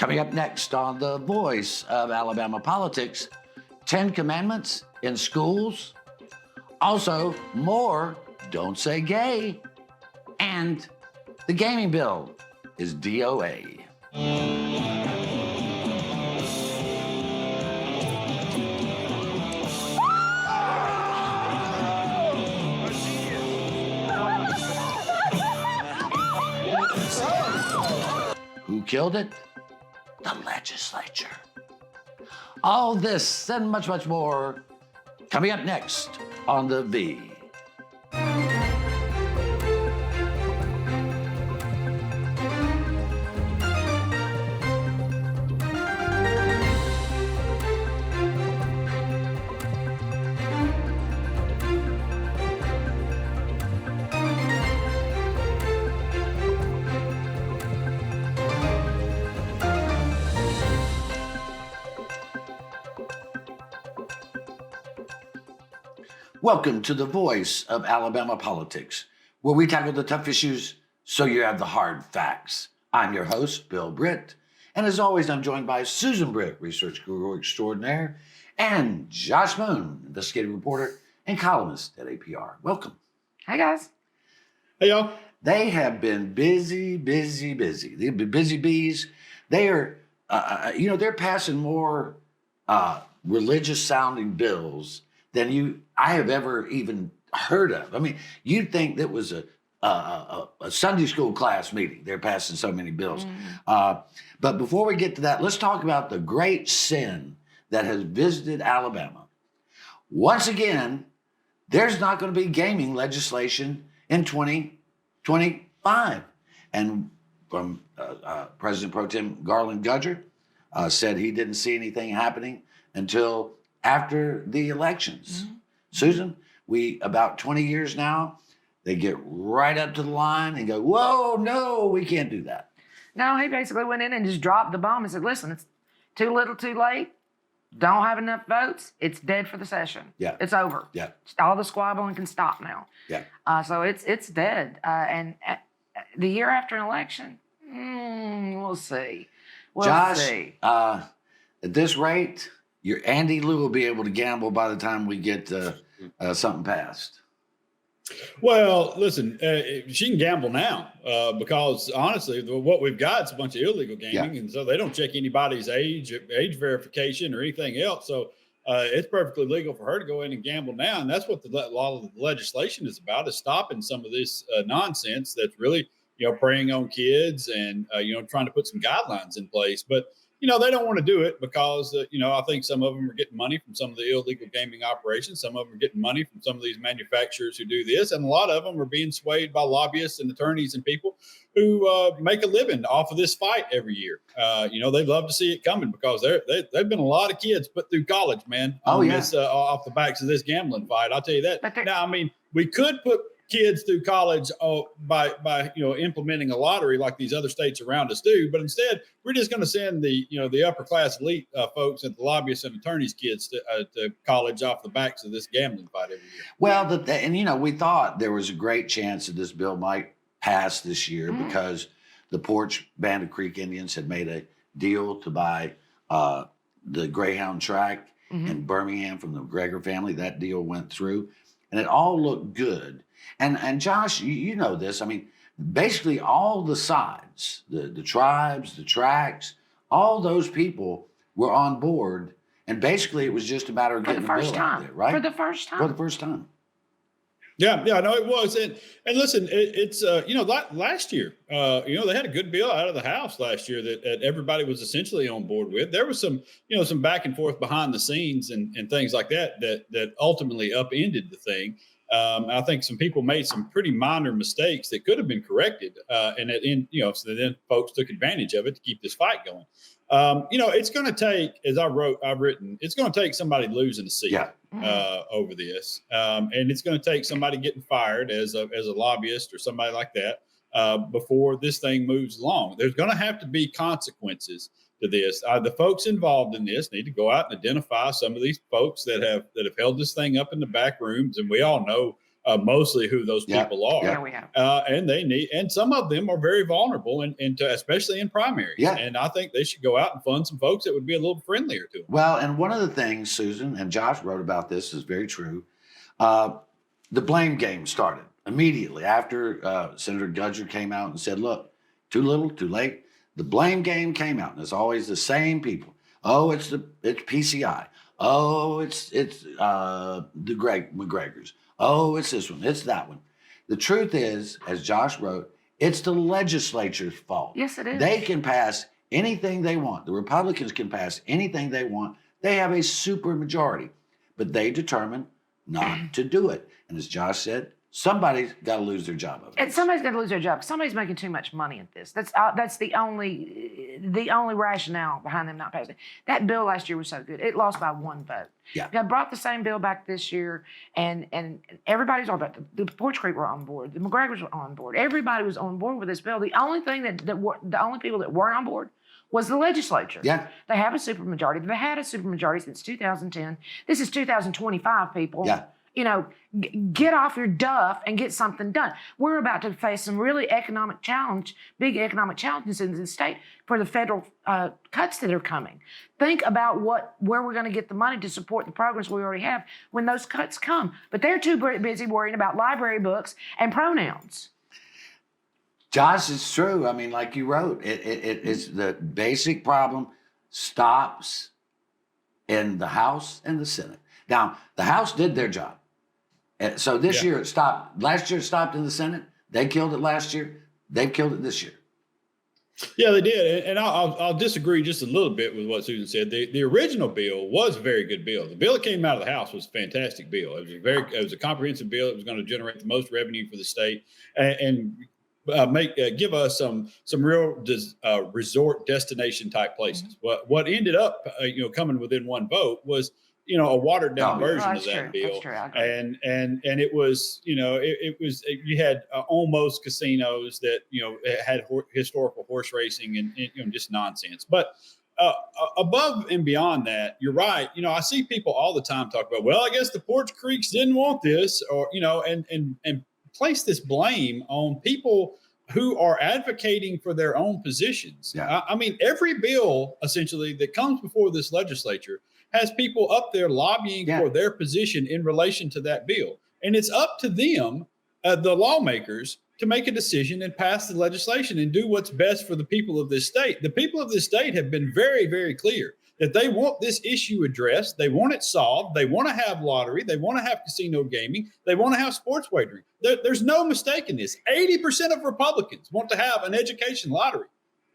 Coming up next on The Voice of Alabama Politics, 10 Commandments in schools. Also, more Don't Say Gay. And the gaming bill is DOA. Who killed it? The legislature. All this and much, much more coming up next on The V. Welcome to The Voice of Alabama Politics, where we tackle the tough issues so you have the hard facts. I'm your host, Bill Britt, and as always, I'm joined by Susan Britt, research guru extraordinaire, and Josh Moon, investigative reporter and columnist at APR. Welcome. Hey, guys. Hey, y'all. They have been busy. They've been busy bees. They are, they're passing more religious-sounding bills than I have ever even heard of. I mean, you'd think that was a Sunday school class meeting. They're passing so many bills. But before we get to that, let's talk about the great sin that has visited Alabama. Once again, there's not going to be gaming legislation in 2025. And from President Pro Tem Garland Gudger said he didn't see anything happening until after the elections. Susan, about 20 years now, they get right up to the line and go, whoa, no, we can't do that. No, he basically went in and just dropped the bomb and said, listen, it's too little, too late. Don't have enough votes. It's dead for the session. Yeah. It's over. Yeah. All the squabbling can stop now. Yeah. So it's dead. And the year after an election, we'll see. Josh, see. At this rate, your Andy Lou will be able to gamble by the time we get something passed. Well, listen, she can gamble now because honestly, what we've got is a bunch of illegal gaming, and so they don't check anybody's age verification or anything else. So it's perfectly legal for her to go in and gamble now, and that's what a lot of the legislation is about: is stopping some of this nonsense that's really preying on kids and trying to put some guidelines in place, but. They don't want to do it because, I think some of them are getting money from some of the illegal gaming operations. Some of them are getting money from some of these manufacturers who do this. And a lot of them are being swayed by lobbyists and attorneys and people who make a living off of this fight every year. They'd love to see it coming because they've been a lot of kids put through college, man, off the backs of this gambling fight. I'll tell you that. Now, we could put kids through college by implementing a lottery like these other states around us do, but instead we're just going to send the upper class elite folks and the lobbyists and attorneys kids to college off the backs of this gambling fight every year. Well, we thought there was a great chance that this bill might pass this year because the Porch Band of Creek Indians had made a deal to buy the Greyhound track in Birmingham from the Gregor family. That deal went through, and it all looked good. And Josh, you know this. I mean, basically all the sides, the tribes, the tracks, all those people were on board. And basically it was just a matter of getting the bill out there, right? For the first time. Yeah, no, it was. And listen, it's last year, they had a good bill out of the House last year that everybody was essentially on board with. There was some back and forth behind the scenes and things like that ultimately upended the thing. I think some people made some pretty minor mistakes that could have been corrected, so then folks took advantage of it to keep this fight going. It's going to take, as I've written, it's going to take somebody losing a seat over this, and it's going to take somebody getting fired as a lobbyist or somebody like that before this thing moves along. There's going to have to be consequences to this. The folks involved in this need to go out and identify some of these folks that have held this thing up in the back rooms, and we all know mostly who those Yeah. people are. Yeah, we have. And some of them are very vulnerable, especially in primaries. Yeah. And I think they should go out and fund some folks that would be a little friendlier to them. Well, and one of the things, Susan and Josh wrote about this is very true. The blame game started immediately after Senator Gudger came out and said, look, too little, too late. The blame game came out, and it's always the same people. Oh, it's PCI. Oh, it's the McGregors. Oh, it's this one. It's that one. The truth is, as Josh wrote, it's the legislature's fault. Yes, it is. They can pass anything they want. The Republicans can pass anything they want. They have a super majority, but they determined not to do it. And as Josh said, somebody's got to lose their job. And somebody's got to lose their job. Somebody's making too much money at this. That's the only rationale behind them not passing it. That bill last year was so good. It lost by one vote. Yeah. I brought the same bill back this year, and everybody's all about the Porch Creek were on board. The McGregors were on board. Everybody was on board with this bill. The only thing the only people that weren't on board was the legislature. Yeah. They have a supermajority. They had a supermajority since 2010. This is 2025, people. Yeah. You know, get off your duff and get something done. We're about to face some really big economic challenges in the state for the federal cuts that are coming. Think about where we're going to get the money to support the programs we already have when those cuts come. But they're too busy worrying about library books and pronouns. Josh, it's true. I mean, like you wrote, it's the basic problem stops in the House and the Senate. Now, the House did their job. So this year it stopped. Last year it stopped in the Senate. They killed it last year. They've killed it this year. Yeah, they did. And I'll disagree just a little bit with what Susan said. The original bill was a very good bill. The bill that came out of the House was a fantastic bill. It was a comprehensive bill. It was going to generate the most revenue for the state and give us some real resort destination type places. Mm-hmm. What ended up coming within one vote was a watered down version of that true. bill. That's true. And it was you had almost casinos that had historical horse racing and just nonsense. But above and beyond that, you're right. I see people all the time talk about, well, I guess the Porch Creeks didn't want this, or and place this blame on people who are advocating for their own positions. Yeah. I mean, every bill essentially that comes before this legislature has people up there lobbying for their position in relation to that bill. And it's up to them, the lawmakers, to make a decision and pass the legislation and do what's best for the people of this state. The people of this state have been very, very clear that they want this issue addressed. They want it solved. They want to have lottery. They want to have casino gaming. They want to have sports wagering. There's no mistake in this. 80% of Republicans want to have an education lottery.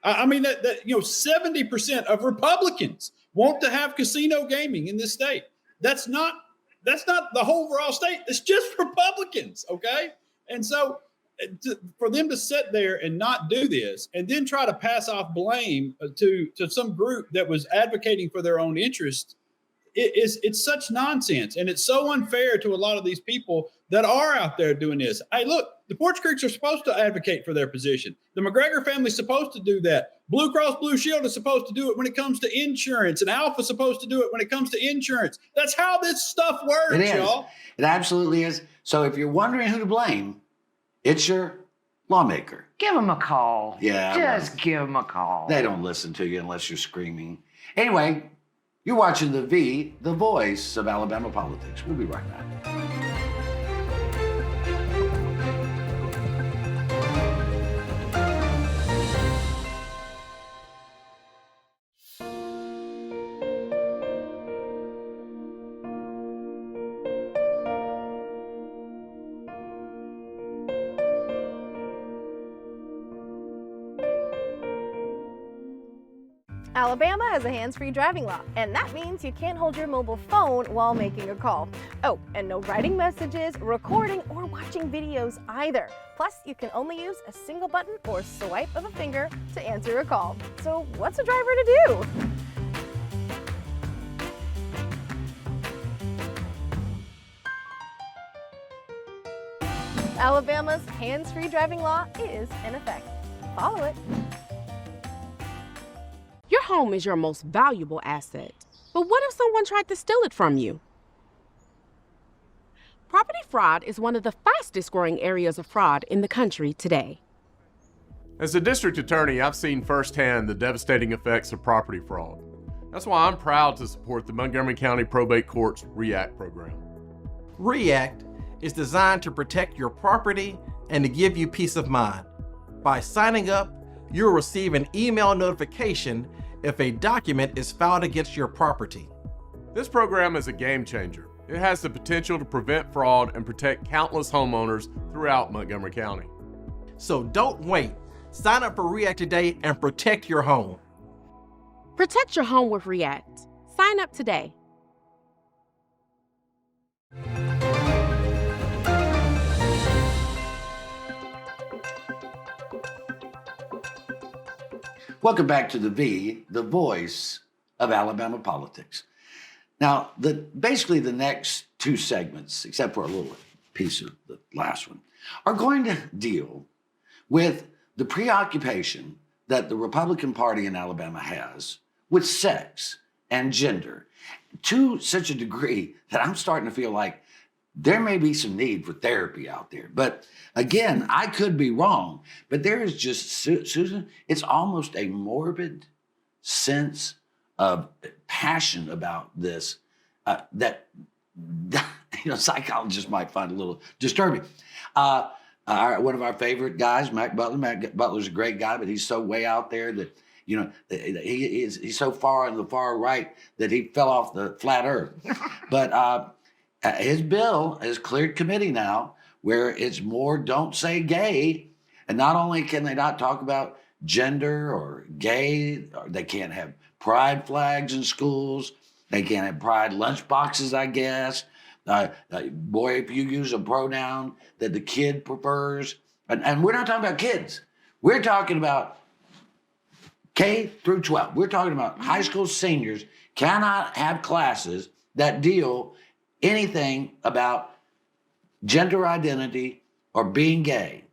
I mean, 70% of Republicans want to have casino gaming in this state. That's not the whole overall state. It's just Republicans, okay? And so for them to sit there and not do this and then try to pass off blame to some group that was advocating for their own interests, it's such nonsense. And it's so unfair to a lot of these people that are out there doing this. Hey, look, the Porch Creeks are supposed to advocate for their position. The McGregor family's supposed to do that. Blue Cross Blue Shield is supposed to do it when it comes to insurance, and Alpha's supposed to do it when it comes to insurance. That's how this stuff works, It is. y'all. It absolutely is. So if you're wondering who to blame, it's your lawmaker. Give them a call. Yeah, Just give them a call. They don't listen to you unless you're screaming. Anyway, you're watching the voice of Alabama politics. We'll be right back. Alabama has a hands-free driving law, and that means you can't hold your mobile phone while making a call. Oh, and no writing messages, recording, or watching videos either. Plus, you can only use a single button or swipe of a finger to answer a call. So what's a driver to do? Alabama's hands-free driving law is in effect. Follow it. Your home is your most valuable asset. But what if someone tried to steal it from you? Property fraud is one of the fastest growing areas of fraud in the country today. As a district attorney, I've seen firsthand the devastating effects of property fraud. That's why I'm proud to support the Montgomery County Probate Court's REACT program. REACT is designed to protect your property and to give you peace of mind. By signing up, you'll receive an email notification if a document is filed against your property. This program is a game changer. It has the potential to prevent fraud and protect countless homeowners throughout Montgomery County. So don't wait. Sign up for REACT today and protect your home. Protect your home with REACT. Sign up today. Welcome back to the voice of Alabama politics. Now, basically the next two segments, except for a little piece of the last one, are going to deal with the preoccupation that the Republican Party in Alabama has with sex and gender to such a degree that I'm starting to feel like there may be some need for therapy out there. But again, I could be wrong, but there is just, Susan, it's almost a morbid sense of passion about this that psychologists might find a little disturbing. One of our favorite guys, Mac Butler. Mac Butler's a great guy, but he's so way out there that he's so far on the far right that he fell off the flat earth. But his bill has cleared committee now, where it's more don't say gay, and not only can they not talk about gender or gay, or they can't have pride flags in schools. They can't have pride lunch boxes, I guess. Boy, if you use a pronoun that the kid prefers, and we're not talking about kids. We're talking about K through 12. We're talking about high school seniors cannot have classes that deal anything about gender identity or being gay.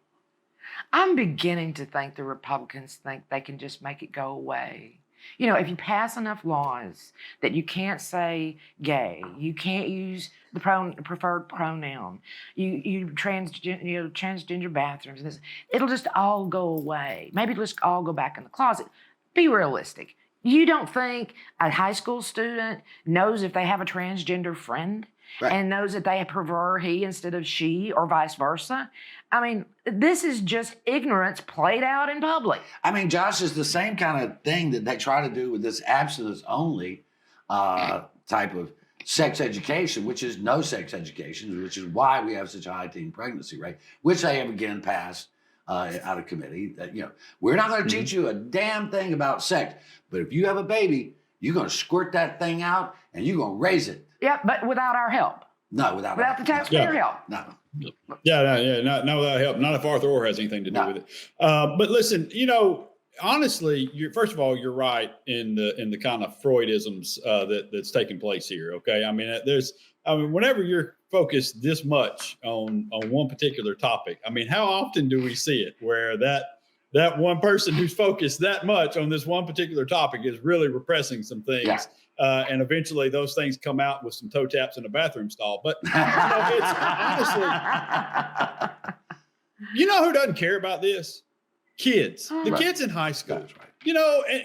I'm beginning to think the Republicans think they can just make it go away. You know, if you pass enough laws that you can't say gay, you can't use the preferred pronoun, you transgender bathrooms, and this, it'll just all go away. Maybe it'll just all go back in the closet. Be realistic. You don't think a high school student knows if they have a transgender friend? Right. And knows that they prefer he instead of she or vice versa. I mean, this is just ignorance played out in public. I mean, Josh, is the same kind of thing that they try to do with this abstinence-only type of sex education, which is no sex education, which is why we have such a high teen pregnancy rate, which they have again passed out of committee. That, we're not going to teach you a damn thing about sex, but if you have a baby, you're going to squirt that thing out and you're going to raise it. Yeah, but without our help. No, without the taxpayer help. No. Not without help. Not if Arthur Orr has anything to do with it. But listen, honestly, first of all, you're right in the kind of Freudisms that's taking place here. Okay, I mean, whenever you're focused this much on one particular topic, I mean, how often do we see it where that one person who's focused that much on this one particular topic is really repressing some things? Yeah. And eventually those things come out with some toe taps in a bathroom stall. But it's honestly, who doesn't care about this? Kids, the kids in high school. That's right.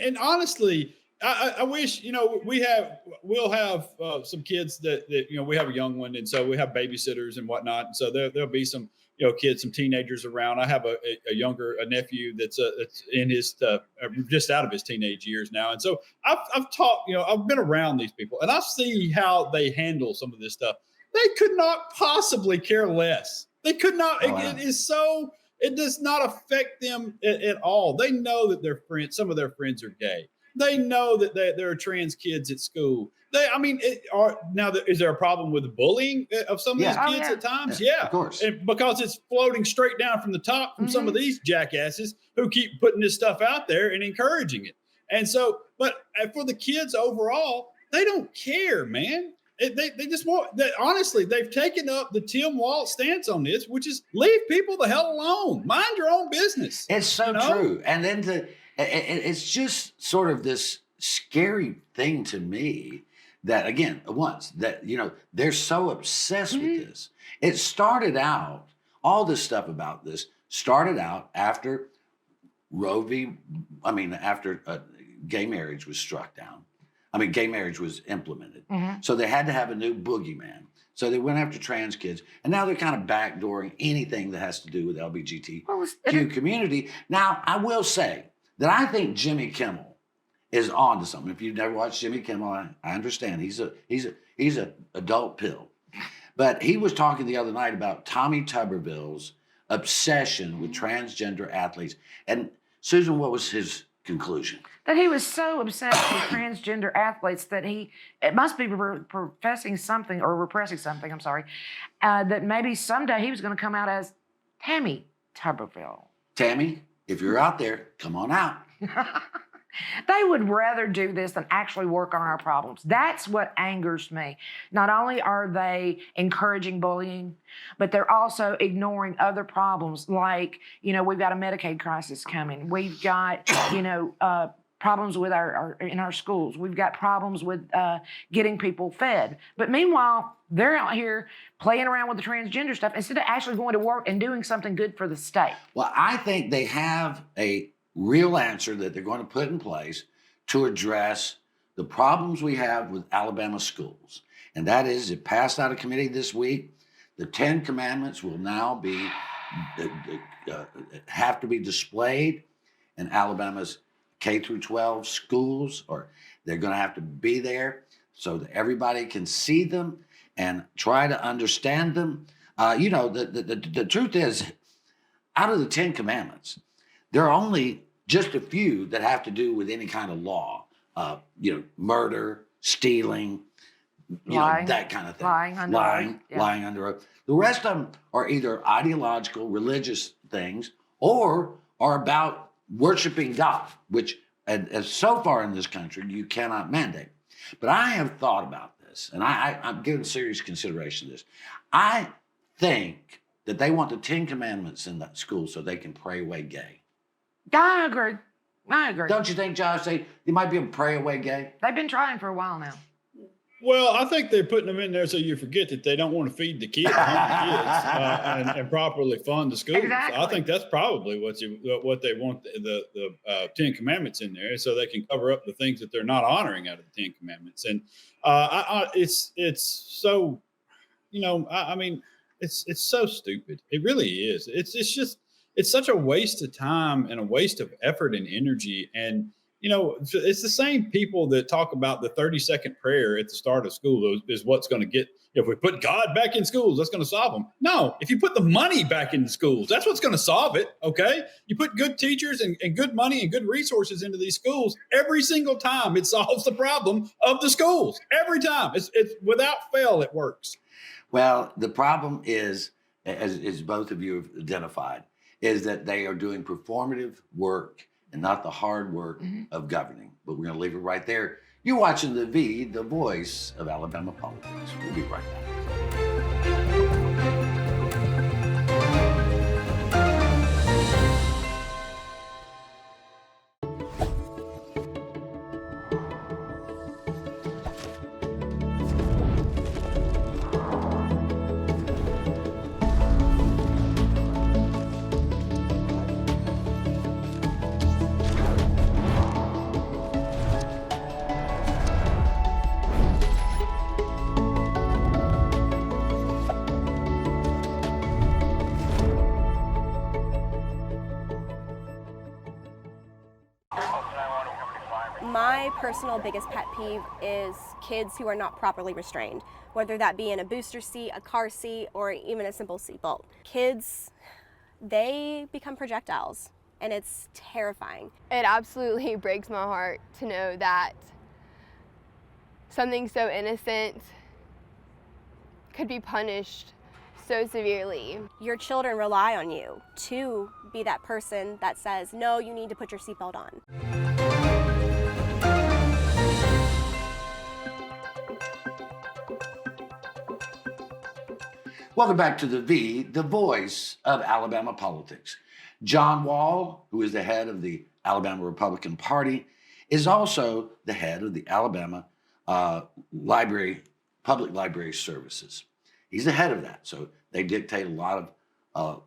And honestly, I wish, we'll have some kids that we have a young one. And so we have babysitters and whatnot. And so there'll be some, kids, some teenagers around. I have a nephew that's in his just out of his teenage years now, and so I've talked. I've been around these people, and I see how they handle some of this stuff. They could not possibly care less. They could not. Oh, wow. It does not affect them at all. They know that their friends, some of their friends are gay. They know that there are trans kids at school. Is there a problem with the bullying of some of these kids at times? Yeah, of course. And because it's floating straight down from the top from some of these jackasses who keep putting this stuff out there and encouraging it. And so, but for the kids overall, they don't care, man. They just want that. Honestly, they've taken up the Tim Walz stance on this, which is leave people the hell alone. Mind your own business. It's so true. And then it's just sort of this scary thing to me that again, once that, they're so obsessed with this. It started out, all this stuff about this started out after after gay marriage was struck down. Gay marriage was implemented. So they had to have a new boogeyman. So they went after trans kids, and now they're kind of backdooring anything that has to do with LGBTQ community. Now, I will say that I think Jimmy Kimmel is on to something. If you've never watched Jimmy Kimmel, I understand. He's a adult pill. But he was talking the other night about Tommy Tuberville's obsession with transgender athletes. And Susan, what was his conclusion? That he was so obsessed with transgender athletes that it must be professing something or repressing something, that maybe someday he was going to come out as Tammy Tuberville. Tammy, if you're out there, come on out. They would rather do this than actually work on our problems. That's what angers me. Not only are they encouraging bullying, but they're also ignoring other problems like, we've got a Medicaid crisis coming. We've got, problems with in our schools. We've got problems with getting people fed. But meanwhile, they're out here playing around with the transgender stuff instead of actually going to work and doing something good for the state. Well, I think they have a real answer that they're going to put in place to address the problems we have with Alabama schools. And that is, it passed out of committee this week. The 10 Commandments will now have to be displayed in Alabama's K through 12 schools, or they're going to have to be there so that everybody can see them and try to understand them. The truth is, out of the 10 Commandments, there are only just a few that have to do with any kind of law, murder, stealing, lying, that kind of thing. Lying under oath. The rest of them are either ideological, religious things, or are about worshiping God, which, as so far in this country, you cannot mandate. But I have thought about this, and I'm giving serious consideration to this. I think that they want the 10 Commandments in that school so they can pray away gay. I agree. Don't you think, Josh, they might be able to pray away gay? They've been trying for a while now. Well, I think they're putting them in there so you forget that they don't want to feed the kids, and properly fund the schools. Exactly. I think that's probably what they want the 10 Commandments in there, so they can cover up the things that they're not honoring out of the 10 Commandments. And it's so, it's so stupid. It really is. It's such a waste of time and a waste of effort and energy. And, it's the same people that talk about the 30-second prayer at the start of school is what's going to get, if we put God back in schools, that's going to solve them. No, if you put the money back in schools, that's what's going to solve it. Okay. You put good teachers and good money and good resources into these schools, every single time it solves the problem of the schools. Every time. It's without fail, it works. Well, the problem is, as both of you have identified, is that they are doing performative work and not the hard work of governing. But we're going to leave it right there. You're watching the voice of Alabama politics. We'll be right back. My personal biggest pet peeve is kids who are not properly restrained, whether that be in a booster seat, a car seat, or even a simple seatbelt. Kids, they become projectiles, and it's terrifying. It absolutely breaks my heart to know that something so innocent could be punished so severely. Your children rely on you to be that person that says, no, you need to put your seatbelt on. Welcome back to the voice of Alabama politics. John Wahl, who is the head of the Alabama Republican Party, is also the head of the Alabama public library services. He's the head of that, so they dictate a lot of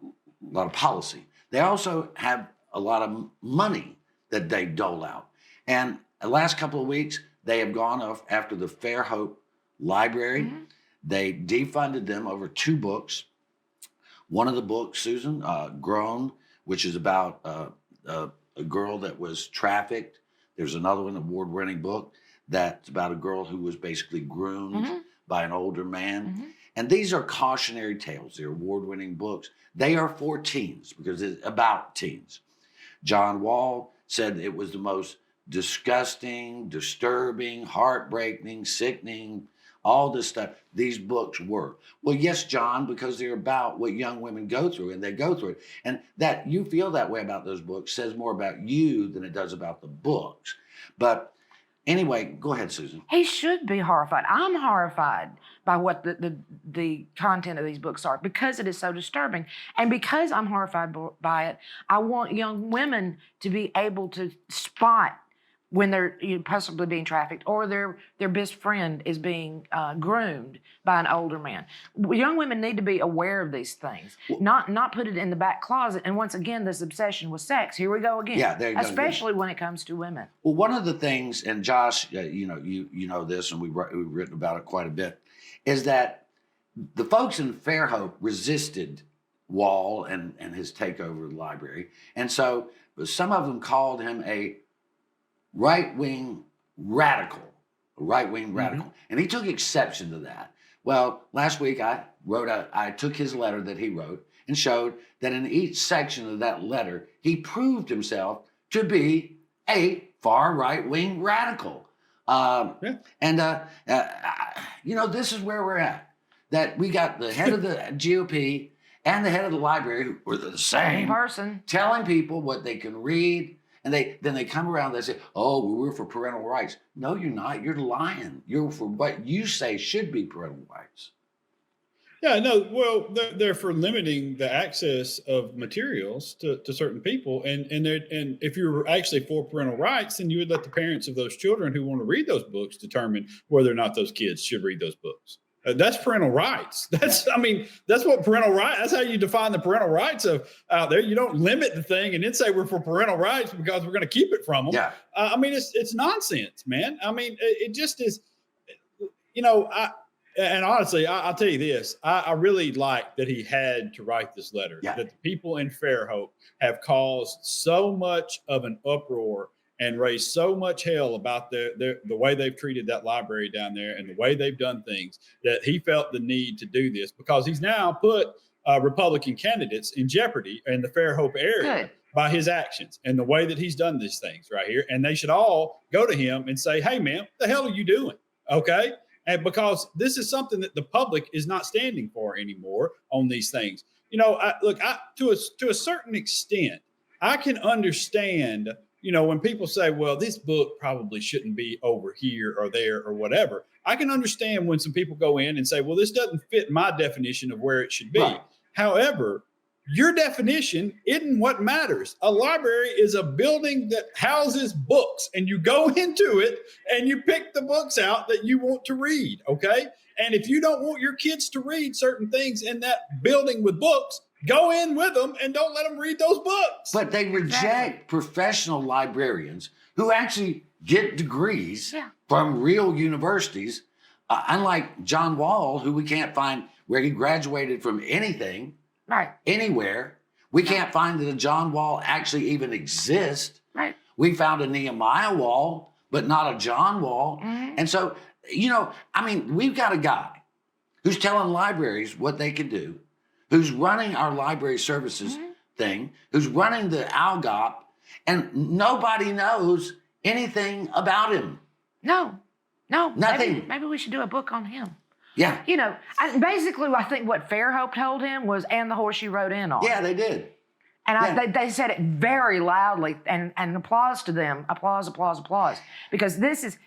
policy. They also have a lot of money that they dole out. And the last couple of weeks, they have gone off after the Fairhope Library. Mm-hmm. They defunded them over 2 books. One of the books, Susan, Grown, which is about a girl that was trafficked. There's another one, award-winning book, that's about a girl who was basically groomed by an older man. Mm-hmm. And these are cautionary tales. They're award-winning books. They are for teens because it's about teens. John Wahl said it was the most disgusting, disturbing, heartbreaking, sickening, all this stuff these books were. Well, yes, John, because they're about what young women go through, and they go through it. And that you feel that way about those books says more about you than it does about the books. But anyway, go ahead, Susan. He should be horrified. I'm horrified by what the content of these books are because it is so disturbing. And because I'm horrified by it, I want young women to be able to spot when they're possibly being trafficked or their best friend is being groomed by an older man. Young women need to be aware of these things, not put it in the back closet. And once again, this obsession with sex. Here we go again. Yeah, there you go. Especially when it comes to women. Well, one of the things, and Josh, you know this, and we've written about it quite a bit, is that the folks in Fairhope resisted Wahl and his takeover of the library. And so some of them called him a right-wing radical. And he took exception to that. Well, last week I took his letter that he wrote and showed that in each section of that letter, he proved himself to be a far right-wing radical. And this is where we're at. That we got the head of the GOP and the head of the library who were the same person telling people what they can read. And then they come around, they say, oh, we're for parental rights. No, you're not. You're lying. You're for what you say should be parental rights. Yeah, no, well, they're for limiting the access of materials to certain people. And if you were actually for parental rights, then you would let the parents of those children who want to read those books determine whether or not those kids should read those books. That's parental rights. That's what parental rights, that's how you define the parental rights of out there. You don't limit the thing and then say we're for parental rights because we're going to keep it from them. Yeah. It's nonsense, man. It just is, and honestly, I'll tell you this, I really like that he had to write this letter, that the people in Fairhope have caused so much of an uproar and raised so much hell about the way they've treated that library down there and the way they've done things that he felt the need to do this because he's now put Republican candidates in jeopardy in the Fairhope area by his actions and the way that he's done these things right here. And they should all go to him and say, hey, man, what the hell are you doing? Okay. And because this is something that the public is not standing for anymore on these things. To a certain extent, I can understand when people say, well, this book probably shouldn't be over here or there or whatever, I can understand when some people go in and say, well, this doesn't fit my definition of where it should be. Right. However, your definition isn't what matters. A library is a building that houses books, and you go into it and you pick the books out that you want to read, okay? And if you don't want your kids to read certain things in that building with books, go in with them and don't let them read those books. But they reject professional librarians who actually get degrees from real universities, unlike John Wahl, who we can't find where he graduated from anything, anywhere. We can't find that a John Wahl actually even exists. Right. We found a Nehemiah Wahl, but not a John Wahl. Mm-hmm. And so, we've got a guy who's telling libraries what they can do, who's running our library services thing, who's running the ALGOP, and nobody knows anything about him. No, nothing. Maybe we should do a book on him. Yeah. Basically, I think what Fairhope told him was, and the horse you rode in on. Yeah, they did. And they said it very loudly, and applause to them. Applause. Because this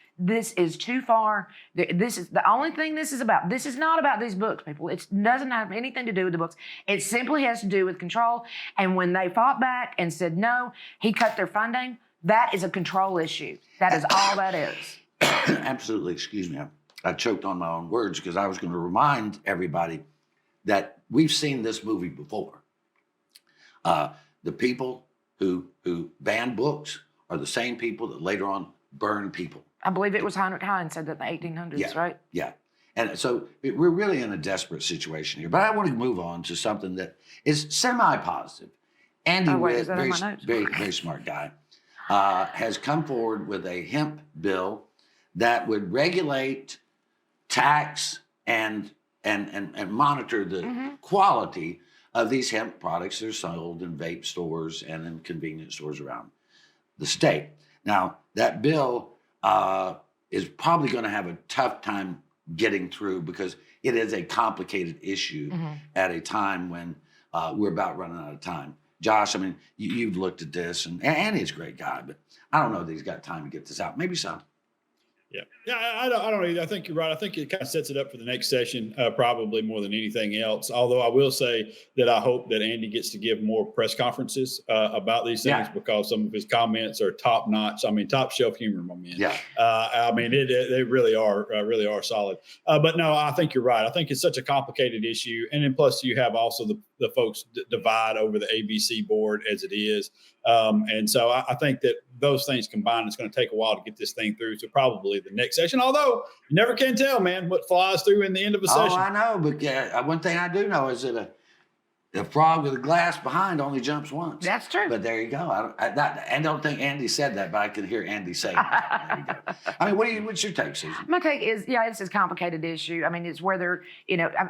is too far. This is the only thing this is about. This is not about these books, people. It doesn't have anything to do with the books. It simply has to do with control. And when they fought back and said no, he cut their funding. That is a control issue. That is all that is. Absolutely, excuse me. I choked on my own words because I was going to remind everybody that we've seen this movie before. The people who ban books are the same people that later on burn people. I believe it was Heinrich Heine said that in the 1800s, right? Yeah. And so we're really in a desperate situation here. But I want to move on to something that is semi-positive. Andy Witt, very smart guy, has come forward with a hemp bill that would regulate, tax, and monitor the quality of these hemp products that are sold in vape stores and in convenience stores around the state. Now, that bill is probably going to have a tough time getting through because it is a complicated issue at a time when we're about running out of time. Josh, I mean, you've looked at this, and Andy's a great guy, but I don't know that he's got time to get this out. Maybe so. Yeah, I don't either. I think you're right. I think it kind of sets it up for the next session, probably more than anything else. Although I will say that I hope that Andy gets to give more press conferences about these things because some of his comments are top notch. I mean, top shelf humor, my man. Yeah. I mean, they really are solid. But no, I think you're right. I think it's such a complicated issue, and then plus you have also the folks divide over the ABC board as it is. And so I think that those things combined, it's going to take a while to get this thing through. So probably the next session, although you never can tell, man, what flies through in the end of a session. Oh, I know. But one thing I do know is that a frog with a glass behind only jumps once. That's true. But there you go. I don't think Andy said that, but I could hear Andy say that. There you go. I mean, what's your take, Susan? My take is, it's a complicated issue. I mean, it's whether,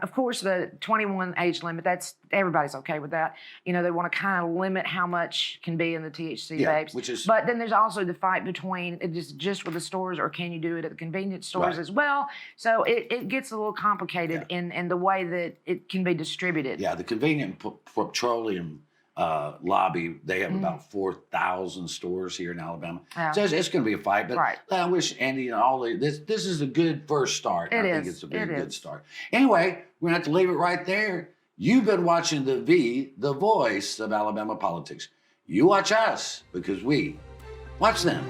of course, the 21 age limit, that's everybody's okay with that. They want to kind of limit how much can be in the THC vapes. But then there's also the fight between just with the stores, or can you do it at the convenience stores as well? So it gets a little complicated in the way that it can be distributed. Yeah, the convenient petroleum lobby, they have about 4,000 stores here in Alabama. Yeah. So it's going to be a fight, but I wish Andy and this is a good first start. I think it's a very good start. Anyway, we're going to have to leave it right there. You've been watching the voice of Alabama politics. You watch us because we watch them.